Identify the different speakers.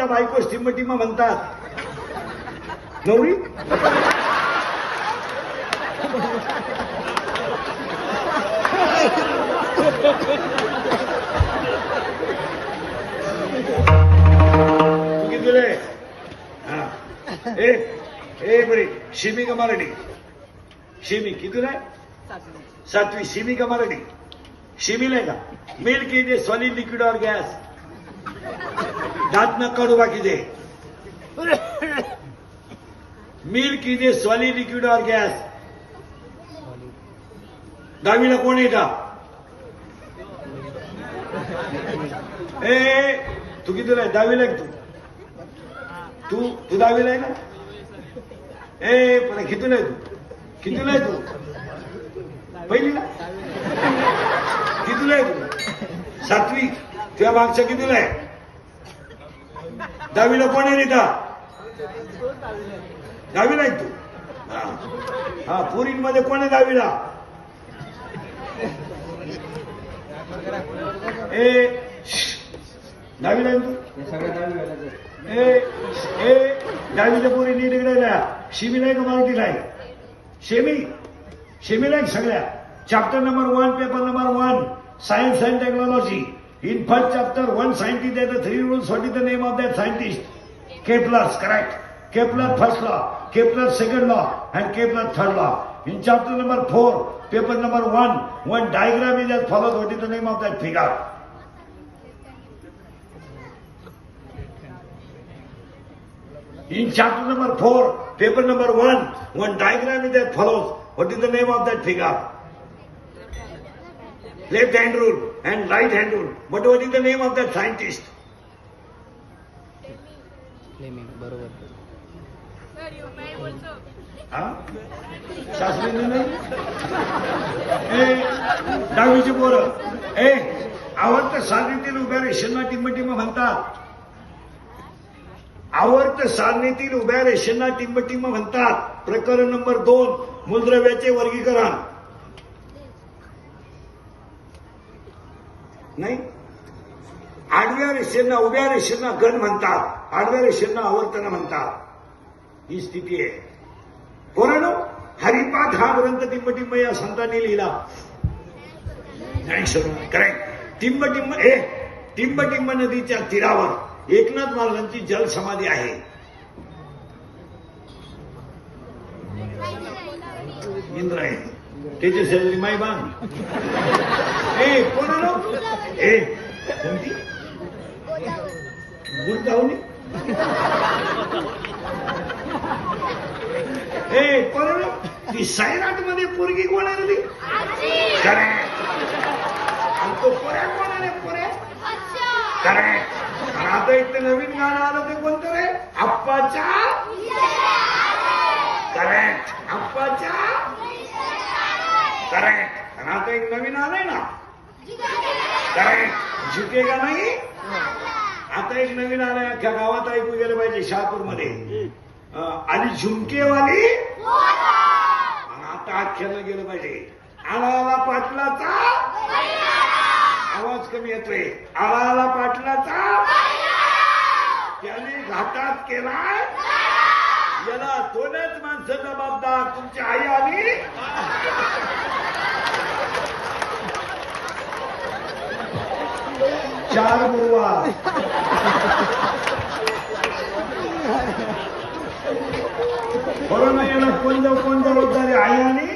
Speaker 1: नवऱ्याच्या बायकोस टिंबटिंब म्हणतात. नवरी तू किती रे? हा ए बरी शिमी का मराठी? शिमी किती रे? 7वी. शिमी का मराठी? शिमीला का? Milk is a solid liquid और गॅस. दात न काढू बाकीचे. Milk is a solid liquid और गॅस. 10वीला कोण येतात? ए तू कितीला आहे? 10वीला आहे तू? तू 10वीला आहे ना? ए पण कितीला आहे तू? कितीला आहे तू? पहिलीला? कितीला आहे तू? 7वी. तुझ्या मागच्या कितीला आहे? 10वीला कोण आहे नेता? 10वीला आहे तू? हा पोरींमध्ये कोण आहे 10वीला? ए 10वीला आहे तू? ए 10वीच्या पोरी नीट इकडे. शिमीला आहे का मराठीला आहे? शेमीला आहे सगळ्या. Chapter number 1 paper number 1 science and technology. In first chapter, one scientist had the 3 rules. What is the name of that scientist? Kepler's, correct. Kepler first law, Kepler second law, and Kepler third law. In chapter number 4, paper number 1, one diagram is as follows. What is the name of that figure? In chapter number 4, paper number 1, one diagram is as follows. What is the name of that figure? Left hand rule and right hand rule. But what is the name of that scientist?
Speaker 2: Fleming, बरोबर.
Speaker 1: शास्त्री नाही. 10वीची पोरं आवडतं सारणीतील उभ्या रेषांना टिंबटिंब म्हणतात. आवडतं सारणीतील उभ्या रेषांना टिंबटिंब म्हणतात. प्रकरण नंबर 2 मूलद्रव्याचे वर्गीकरण. नाही, आडव्या रेषेंना उभ्या रेषेंना गण म्हणतात. आडव्या रेषेंना आवर्तन म्हणतात. ही स्थिती आहे. कोणानो हरिपाठ हा ग्रंथ टिंबटिंब या संतांनी लिहिला. ज्ञानेश्वर, करेक्ट. टिंबटिंब नदीच्या तीरावर एकनाथ महाराजांची जलसमाधी आहे. इंद्र आहे त्याची शेजारी माई बांध. कोणाला कोणती गुरगावणी? कोणाला ती सैराट मध्ये पोरगी कोण आली? करेक्ट. आणि तो पोऱ्या कोण आले? पोऱ्या, करेक्ट. आणि आता एक नवीन गाणं आलं ते कोणतं रे? आप्पाच्या, करेक्ट. आप्पाच्या, करेक्ट. आणि आता एक नवीन आलंय ना, करेक्ट. झुकेगा नाही. आता एक नवीन आलाय, अख्ख्या गावात ऐकू गेलं पाहिजे. शहापूरमध्ये आणि झुमकेवाली. आणि आता अख्ख्याला गेलं पाहिजे. आला पाटलाचा आवाज कमी येतोय. आला पाटलाचा त्याने घाटात केलाय. याला दोनच माणसं जबाबदार, तुमची आई आणि चार गुरुवार. कोरोना याला कोण जबाबदारी? आई आणि मी.